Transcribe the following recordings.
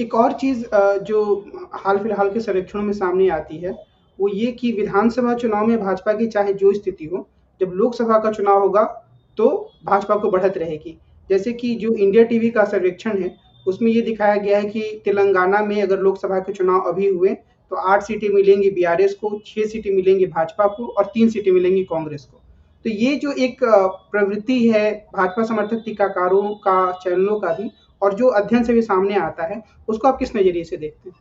एक और चीज़ जो हाल-फिलहाल के सर्वेक्षणों में सामने आती है, वो ये कि विधानसभा चुनाव में भाजपा की चाहे जो स्थिति हो, जब लोकसभा का चुनाव होगा, तो भाजपा को बढ़त रहेगी। जैसे कि जो इंडिया टीवी का सर्वेक्षण है, उसमें ये दिखाया गया है कि तेलंगाना में अगर लोकसभा के चुनाव अभी हुए, तो 8 सीटें मिलेंगी बीआरएस को, 6 सीटें मिलेंगी भाजपा को और 3 सीटें मिलेंगी कांग्रेस को। तो ये जो एक प्रवृत्ति है भाजपा समर्थक टीकाकारों का, चैनलों का भी, और जो अध्ययन से भी सामने आता है, उसको आप किस नज़रिए से देखते हैं?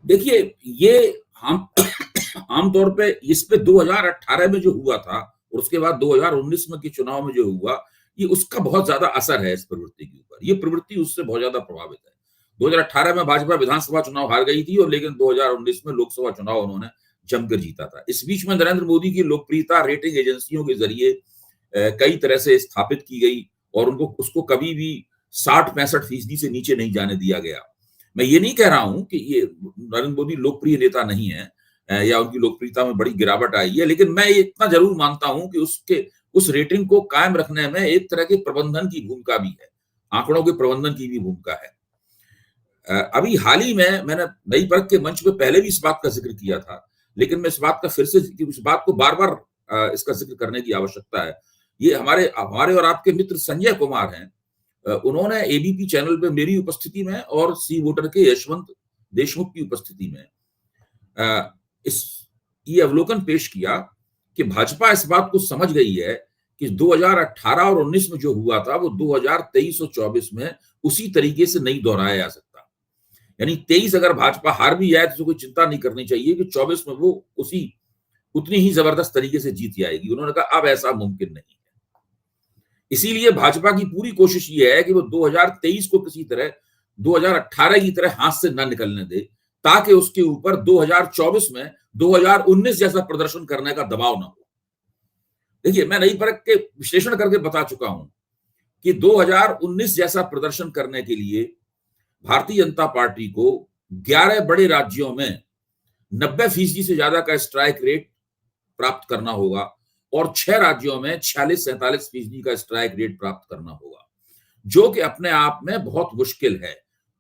देखिए, ये हम आमतौर पे इस पे 2018 में जो हुआ था और उसके बाद 2019 में के चुनाव में जो हुआ, ये उसका बहुत ज्यादा असर है इस प्रवृत्ति के ऊपर। ये प्रवृत्ति उससे बहुत ज्यादा प्रभावित है। 2018 में भाजपा विधानसभा चुनाव हार गई थी और लेकिन 2019 में लोकसभा चुनाव उन्होंने जमकर जीता था। इस बीच में नरेंद्र मोदी की लोकप्रियता रेटिंग एजेंसियों के जरिए कई तरह से स्थापित की गई और उनको उसको कभी भी 60-65% से नीचे नहीं जाने दिया गया। मैं ये नहीं कह रहा हूं कि ये नरेंद्र मोदी लोकप्रिय नेता नहीं है या उनकी लोकप्रियता में बड़ी गिरावट आई है, लेकिन मैं इतना जरूर मानता हूं कि उसके उस रेटिंग को कायम रखने में एक तरह के प्रबंधन की भूमिका भी है, आंकड़ों के प्रबंधन की भी भूमिका है। अभी हाल ही में मैंने नई परख के मंच पे पहले भी इस बात का जिक्र किया था, लेकिन मैं इस बात का फिर से इस बात को बार बार इसका जिक्र करने की आवश्यकता है। ये हमारे हमारे और आपके मित्र संजय कुमार हैं, उन्होंने एबीपी चैनल पे मेरी उपस्थिति में और सी वोटर के यशवंत देशमुख की उपस्थिति में इस ये अवलोकन पेश किया कि भाजपा इस बात को समझ गई है कि 2018 और 19 में जो हुआ था वो 2023 और 24 में उसी तरीके से नहीं दोहराया जा सकता। यानी 23 अगर भाजपा हार भी जाए तो कोई चिंता नहीं करनी चाहिए कि 24 में वो उतनी ही जबरदस्त तरीके से जीत जाएगी। उन्होंने कहा अब ऐसा मुमकिन नहीं है। इसीलिए भाजपा की पूरी कोशिश ये है कि वो 2023 को किसी तरह 2018 की तरह हाथ से न निकलने दे, ताकि उसके ऊपर 2024 में 2019 जैसा प्रदर्शन करने का दबाव ना हो। देखिए, मैं नई परख के विश्लेषण करके बता चुका हूं कि 2019 जैसा प्रदर्शन करने के लिए भारतीय जनता पार्टी को 11 बड़े राज्यों में 90% से ज्यादा का स्ट्राइक रेट प्राप्त करना होगा और 6 राज्यों में 46-47% का स्ट्राइक रेट प्राप्त करना होगा, जो कि अपने आप में बहुत मुश्किल है।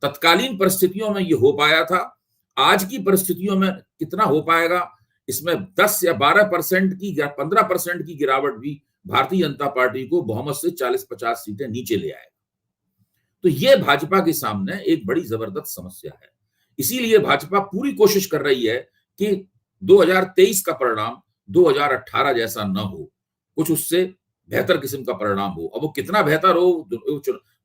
तत्कालीन परिस्थितियों में यह हो पाया था, आज की परिस्थितियों में कितना हो पाएगा, इसमें 10 या 12% की या 15% की गिरावट भी भारतीय जनता पार्टी को बहुमत से 40-50 सीटें नीचे ले आएगा। तो यह भाजपा के सामने एक बड़ी जबरदस्त समस्या है। इसीलिए भाजपा पूरी कोशिश कर रही है कि 2023 का परिणाम 2018 जैसा न हो, कुछ उससे बेहतर किस्म का परिणाम हो। अब वो कितना बेहतर हो,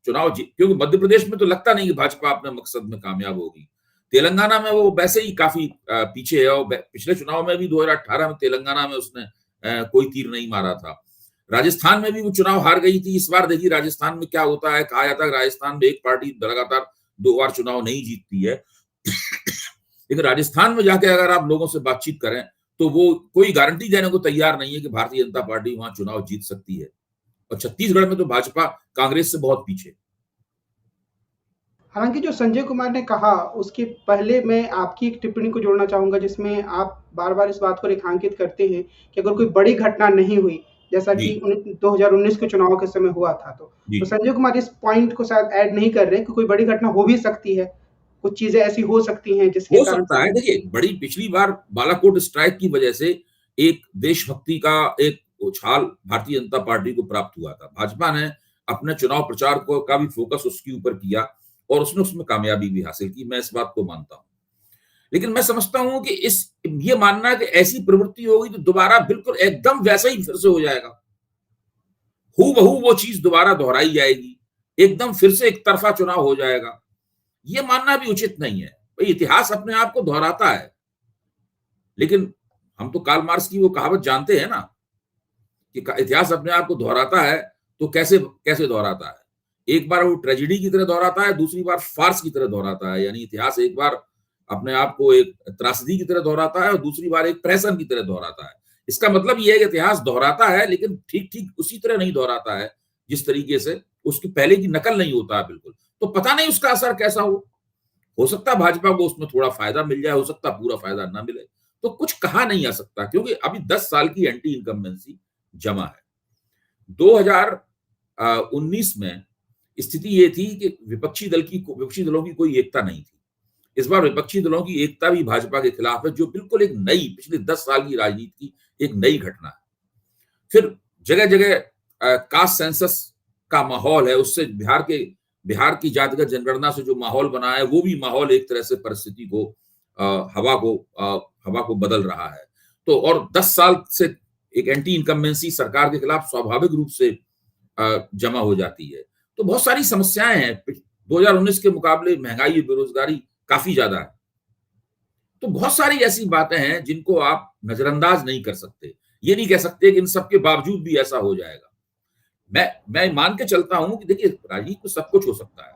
चुनाव क्योंकि मध्य प्रदेश में तो लगता नहीं कि भाजपा अपने मकसद में कामयाब होगी। तेलंगाना में वो वैसे ही काफी पीछे है और पिछले चुनाव में भी 2018 में तेलंगाना में उसने कोई तीर नहीं मारा था। राजस्थान में भी वो चुनाव हार गई थी। इस बार देखिए राजस्थान में क्या होता है। कहा जाता है राजस्थान में एक पार्टी लगातार 2 बार चुनाव नहीं जीतती है लेकिन राजस्थान में जाके अगर आप लोगों से बातचीत करें तो वो कोई गारंटी देने को तैयार नहीं है कि भारतीय जनता पार्टी वहां चुनाव जीत सकती है। और छत्तीसगढ़ में तो भाजपा कांग्रेस से बहुत पीछे। हालाँकि जो संजय कुमार ने कहा, उसके पहले मैं आपकी एक टिप्पणी को जोड़ना चाहूँगा, जिसमें आप बार-बार इस बात को रेखांकित करते हैं कि अगर कोई बड़ी घटना नहीं हुई, जैसा जी कि 2019 के चुनाव के समय हुआ था तो। जी। तो संजय कुमार इस पॉइंट को शायद ऐड नहीं कर रहे कि कोई बड़ी घटना हो भी सकती है। कुछ चीज़ें ऐसी हो सकती हैं जिसके हो कारण सकता से है। देखिए, बड़ी पिछली बार बालाकोट स्ट्राइक की वजह से एक देशभक्ति का एक उछाल भारतीय जनता पार्टी को प्राप्त हुआ था। भाजपा ने अपने चुनाव प्रचार को का भी फोकस उसके ऊपर किया और उसने उसमें कामयाबी भी हासिल की। मैं इस बात को मानता हूं। लेकिन मैं समझता हूं कि ये मानना है कि ऐसी प्रवृत्ति होगी तो दोबारा बिल्कुल एकदम वैसा ही फिर से हो जाएगा, हूबहू वो चीज दोबारा दोहराई जाएगी, एकदम फिर से एक तरफा चुनाव हो जाएगा, ये मानना भी उचित नहीं है। भाई, इतिहास अपने आप को दोहराता है, लेकिन हम तो कार्ल मार्क्स की वो कहावत जानते हैं ना कि इतिहास अपने आप को दोहराता है। तो कैसे कैसे दोहराता है? एक बार वो ट्रेजेडी की तरह दोहराता है, दूसरी बार फार्स की तरह दोहराता है। यानी इतिहास एक बार अपने आप को एक त्रासदी की तरह दोहराता है और दूसरी बार एक प्रहसन की तरह दोहराता है। इसका मतलब ये है कि इतिहास दोहराता है, लेकिन ठीक ठीक उसी तरह नहीं दोहराता है जिस तरीके से उसकी पहले की नकल नहीं होता है बिल्कुल। तो पता नहीं उसका असर कैसा हो सकता है भाजपा को उसमें थोड़ा फायदा मिल जाए, हो सकता है पूरा फायदा ना मिले। तो कुछ कहा नहीं जा सकता क्योंकि अभी 10 साल की एंटी इनकम्बेंसी जमा है। 2019 में स्थिति ये थी कि विपक्षी दलों की कोई एकता नहीं थी। इस बार विपक्षी दलों की एकता भी भाजपा के खिलाफ है, जो बिल्कुल एक नई, पिछले 10 साल की राजनीति की एक नई घटना है। फिर जगह जगह कास्ट सेंसस का माहौल है, उससे बिहार की जातिगत जनगणना से जो माहौल बना है, वो भी माहौल एक तरह से परिस्थिति को, हवा को बदल रहा है। तो और 10 साल से एक एंटी इनकम्बेंसी सरकार के खिलाफ स्वाभाविक रूप से जमा हो जाती है। तो बहुत सारी समस्याएं हैं। 2019 के मुकाबले महंगाई और बेरोजगारी काफी ज्यादा है। तो बहुत सारी ऐसी बातें हैं जिनको आप नजरअंदाज नहीं कर सकते। ये नहीं कह सकते कि इन सब के बावजूद भी ऐसा हो जाएगा। मैं मान के चलता हूं कि देखिए, राजनीति में सब कुछ हो सकता है।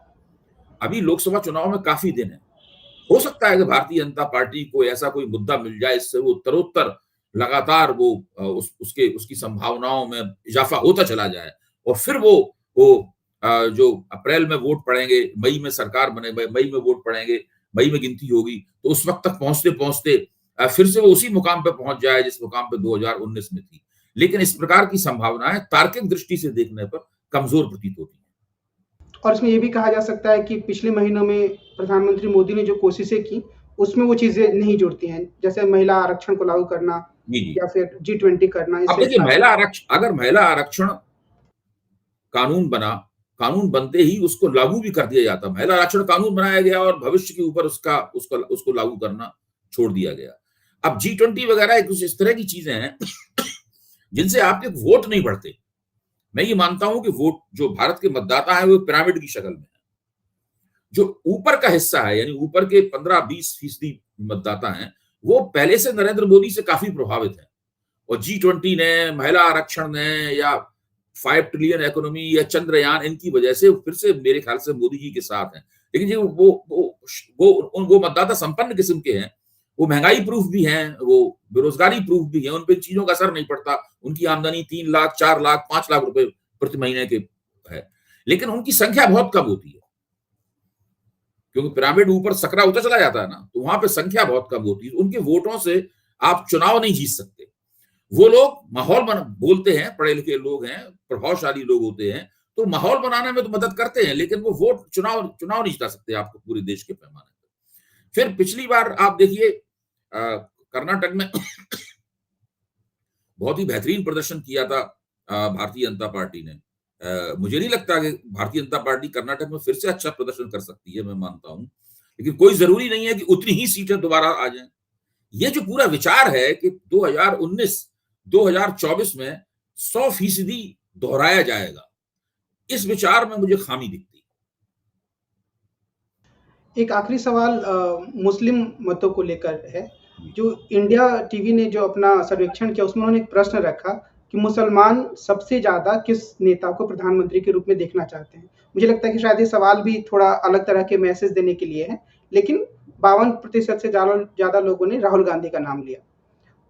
अभी लोकसभा चुनाव में काफी दिन है। हो सकता है कि भारतीय जनता पार्टी को ऐसा कोई मुद्दा मिल जाए, इससे वो उत्तरोत्तर लगातार वो उसकी संभावनाओं में इजाफा होता चला जाए, और फिर वो जो अप्रैल में वोट पड़ेंगे, मई में सरकार बने, मई में वोट पड़ेंगे, मई में गिनती होगी, तो उस वक्त तक पहुंचते पहुंचते फिर से वो उसी मुकाम पे पहुंच जाए जिस मुकाम पे 2019 में थी। लेकिन इस प्रकार की संभावनाएं तार्किक दृष्टि से देखने पर कमजोर प्रतीत होती हैं। और इसमें ये भी कहा जा सकता है कि पिछले महीनों में प्रधानमंत्री मोदी ने जो कोशिशें की, उसमें वो चीजें नहीं जुड़ती हैं, जैसे महिला आरक्षण को लागू करना या फिर G20 करना। अब देखिए, अगर महिला आरक्षण कानून बनते ही उसको लागू भी कर दिया जाता, महिला आरक्षण कानून बनाया गया और भविष्य के ऊपर उसको लागू करना छोड़ दिया गया। अब G20 वगैरह कुछ इस तरह की चीजें हैं जिनसे आपके वोट नहीं बढ़ते। मैं ये मानता हूं कि वोट, जो भारत के मतदाता है, वो पिरामिड की शक्ल में है। जो ऊपर का हिस्सा है, यानी ऊपर के 15-20% मतदाता हैं, वो पहले से नरेंद्र मोदी से काफी प्रभावित है, और G20 ने, महिला आरक्षण ने, या 5 ट्रिलियन इकोनॉमी या चंद्रयान, इनकी वजह से फिर से मेरे ख्याल से मोदी जी के साथ हैं। लेकिन जी वो मतदाता संपन्न किस्म के हैं, वो महंगाई प्रूफ भी हैं, वो बेरोजगारी प्रूफ भी हैं, उन पर चीजों का असर नहीं पड़ता। उनकी आमदनी 3 लाख, 4 लाख, 5 लाख रुपए प्रति महीने के है, लेकिन उनकी संख्या बहुत कम होती है, क्योंकि पिरामिड ऊपर सकरा होता चला जाता है ना, तो वहां पे संख्या बहुत कम होती है। उनके वोटों से आप चुनाव नहीं जीत सकते। वो लोग माहौल बोलते हैं, पढ़े लिखे लोग हैं, प्रभावशाली लोग होते हैं, तो माहौल बनाने में तो मदद करते हैं, लेकिन वो वोट चुनाव नहीं जिता सकते आपको पूरे देश के पैमाने पर। फिर पिछली बार आप देखिए, कर्नाटक में बहुत ही बेहतरीन प्रदर्शन किया था भारतीय जनता पार्टी ने। मुझे नहीं लगता कि भारतीय जनता पार्टी कर्नाटक में फिर से अच्छा प्रदर्शन कर सकती है, मैं मानता हूं, लेकिन कोई जरूरी नहीं है कि उतनी ही सीटें दोबारा आ जाएं। ये जो पूरा विचार है कि 2019-2024 में 100% दोहराया जाएगा, इस विचार में मुझे खामी दिखती है। एक आखिरी सवाल मुस्लिम मतों को लेकर है। जो इंडिया टीवी ने जो अपना सर्वेक्षण किया, उसमें उन्होंने एक प्रश्न रखा कि मुसलमान सबसे ज्यादा किस नेता को प्रधानमंत्री के रूप में देखना चाहते हैं। मुझे लगता है कि शायद ये सवाल भी थोड़ा अलग तरह के मैसेज देने के लिए है, लेकिन 52% से ज्यादा लोगों ने राहुल गांधी का नाम लिया।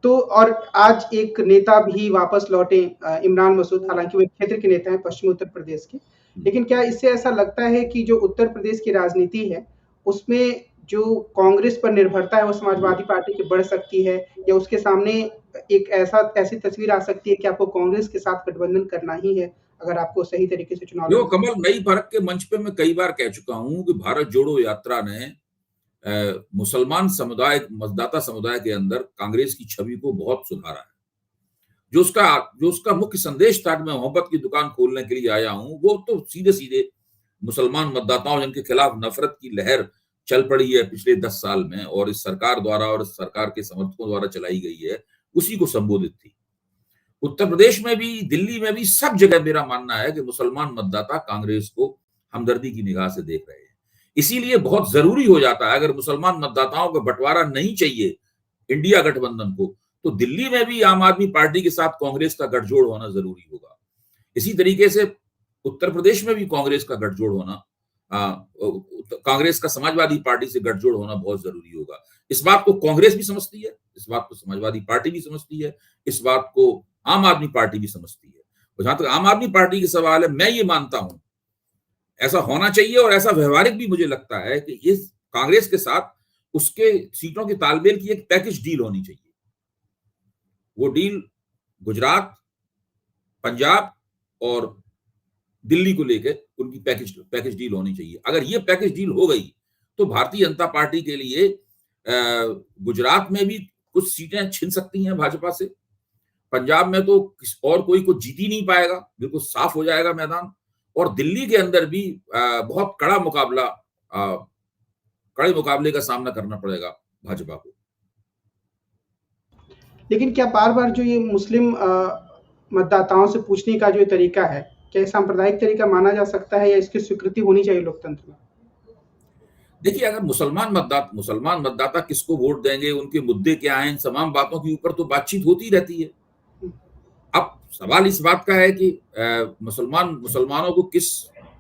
तो और आज एक नेता भी वापस लौटे, इमरान मसूद, हालांकि वो एक क्षेत्र के नेता हैं, पश्चिमी उत्तर प्रदेश के, लेकिन क्या इससे ऐसा लगता है कि जो उत्तर प्रदेश की राजनीति है, उसमें जो कांग्रेस पर निर्भरता है वो समाजवादी पार्टी की बढ़ सकती है, या उसके सामने एक ऐसी तस्वीर आ सकती है कि आपको कांग्रेस के साथ गठबंधन करना ही है अगर आपको सही तरीके से चुनाव जो कमल, नई भारत के मंच पे मैं कई बार कह चुका हूं कि भारत जोड़ो यात्रा ने मुसलमान समुदाय, मतदाता समुदाय के अंदर कांग्रेस की छवि को बहुत सुधारा है। जो उसका मुख्य संदेश था कि मैं मोहब्बत की दुकान खोलने के लिए आया हूं, वो तो सीधे सीधे मुसलमान मतदाताओं जिनके खिलाफ नफरत की लहर चल पड़ी है पिछले 10 साल में, और इस सरकार द्वारा और इस सरकार के समर्थकों द्वारा चलाई गई है, उसी को संबोधित थी। उत्तर प्रदेश में भी, दिल्ली में भी, सब जगह मेरा मानना है कि मुसलमान मतदाता कांग्रेस को हमदर्दी की निगाह से देख रहे हैं। इसीलिए बहुत जरूरी हो जाता है, अगर मुसलमान मतदाताओं का बंटवारा नहीं चाहिए इंडिया गठबंधन को, तो दिल्ली में भी आम आदमी पार्टी के साथ कांग्रेस का गठजोड़ होना जरूरी होगा। इसी तरीके से उत्तर प्रदेश में भी कांग्रेस का गठजोड़ होना, कांग्रेस का समाजवादी पार्टी से गठजोड़ होना बहुत जरूरी होगा। इस बात को कांग्रेस भी समझती है, इस बात को समाजवादी पार्टी भी समझती है, इस बात को आम आदमी पार्टी भी समझती है। और जहां तक आम आदमी पार्टी के सवाल है, मैं ये मानता हूं ऐसा होना चाहिए, और ऐसा व्यवहारिक भी मुझे लगता है कि इस कांग्रेस के साथ उसके सीटों के तालमेल की एक पैकेज डील होनी चाहिए। वो डील गुजरात, पंजाब और दिल्ली को लेकर उनकी पैकेज डील होनी चाहिए। अगर ये पैकेज डील हो गई तो भारतीय जनता पार्टी के लिए गुजरात में भी कुछ सीटें छिन सकती हैं भाजपा से, पंजाब में तो और कोई कुछ जीत ही नहीं पाएगा, बिल्कुल साफ हो जाएगा मैदान, और दिल्ली के अंदर भी बहुत कड़े मुकाबले का सामना करना पड़ेगा भाजपा को। लेकिन क्या बार-बार जो ये मुस्लिम मतदाताओं से पूछने का जो तरीका है, क्या सांप्रदायिक तरीका माना जा सकता है या इसकी स्वीकृति होनी चाहिए लोकतंत्र में? देखिए, अगर मुसलमान मतदाता किसको वोट देंगे, उनके मुद्दे क्या हैं, इन तमाम बातों के ऊपर तो बातचीत होती रहती है। अब सवाल इस बात का है कि मुसलमानों को किस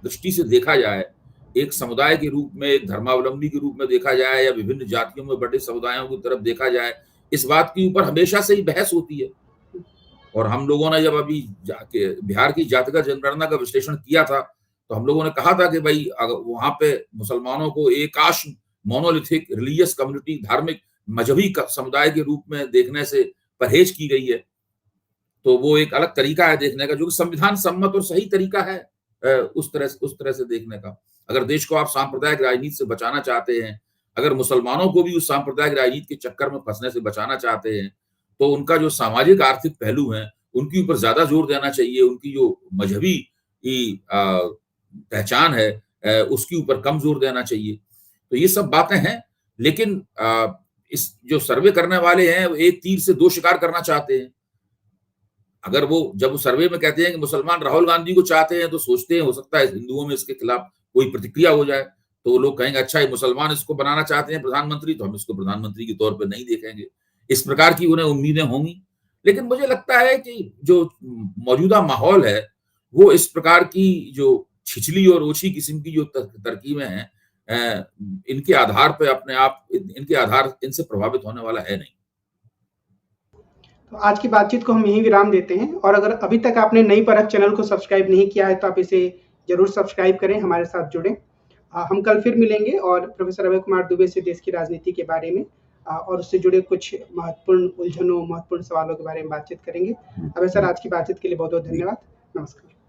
दृष्टि से देखा जाए, एक समुदाय के रूप में, एक धर्मावलंबी के रूप में देखा जाए या विभिन्न जातियों में बड़े समुदायों की तरफ देखा जाए, इस बात के ऊपर हमेशा से ही बहस होती है। और हम लोगों ने जब अभी बिहार की जातिगत जनगणना का विश्लेषण किया था, तो हम लोगों ने कहा था कि भाई वहां पे मुसलमानों को एकाश मोनोलिथिक रिलीजियस कम्युनिटी, धार्मिक मजहबी समुदाय के रूप में देखने से परहेज की गई है। तो वो एक अलग तरीका है देखने का, जो कि संविधान सम्मत और सही तरीका है उस तरह से देखने का। अगर देश को आप सांप्रदायिक राजनीति से बचाना चाहते हैं, अगर मुसलमानों को भी उस सांप्रदायिक राजनीति के चक्कर में फंसने से बचाना चाहते हैं, तो उनका जो सामाजिक आर्थिक पहलू है उनके ऊपर ज्यादा जोर देना चाहिए, उनकी जो मजहबी पहचान है उसके ऊपर कम जोर देना चाहिए। तो ये सब बातें हैं, लेकिन इस जो सर्वे करने वाले हैं वो एक तीर से दो शिकार करना चाहते हैं। अगर वो जब सर्वे में कहते हैं कि मुसलमान राहुल गांधी को चाहते हैं, तो सोचते हैं हो सकता है हिंदुओं में इसके खिलाफ कोई प्रतिक्रिया हो जाए, तो लोग कहेंगे अच्छा ये मुसलमान इसको बनाना चाहते हैं प्रधानमंत्री, तो हम इसको प्रधानमंत्री के तौर पर नहीं देखेंगे। इस प्रकार की उन्हें उम्मीदें होंगी। लेकिन मुझे लगता है कि जो मौजूदा माहौल है वो इस प्रकार की जो छिछली और ओछी किस्म की जो तरकीबें हैं, इनके आधार पर अपने आप इनसे प्रभावित होने वाला है नहीं। तो आज की बातचीत को हम यहीं विराम देते हैं, और अगर अभी तक आपने नई परख चैनल को सब्सक्राइब नहीं किया है तो आप इसे जरूर सब्सक्राइब करें, हमारे साथ जुड़ें। हम कल फिर मिलेंगे और प्रोफेसर अभय कुमार दुबे से देश की राजनीति के बारे में और उससे जुड़े कुछ महत्वपूर्ण उलझनों, महत्वपूर्ण सवालों के बारे में बातचीत करेंगे। अभय सर, आज की बातचीत के लिए बहुत बहुत धन्यवाद। नमस्कार।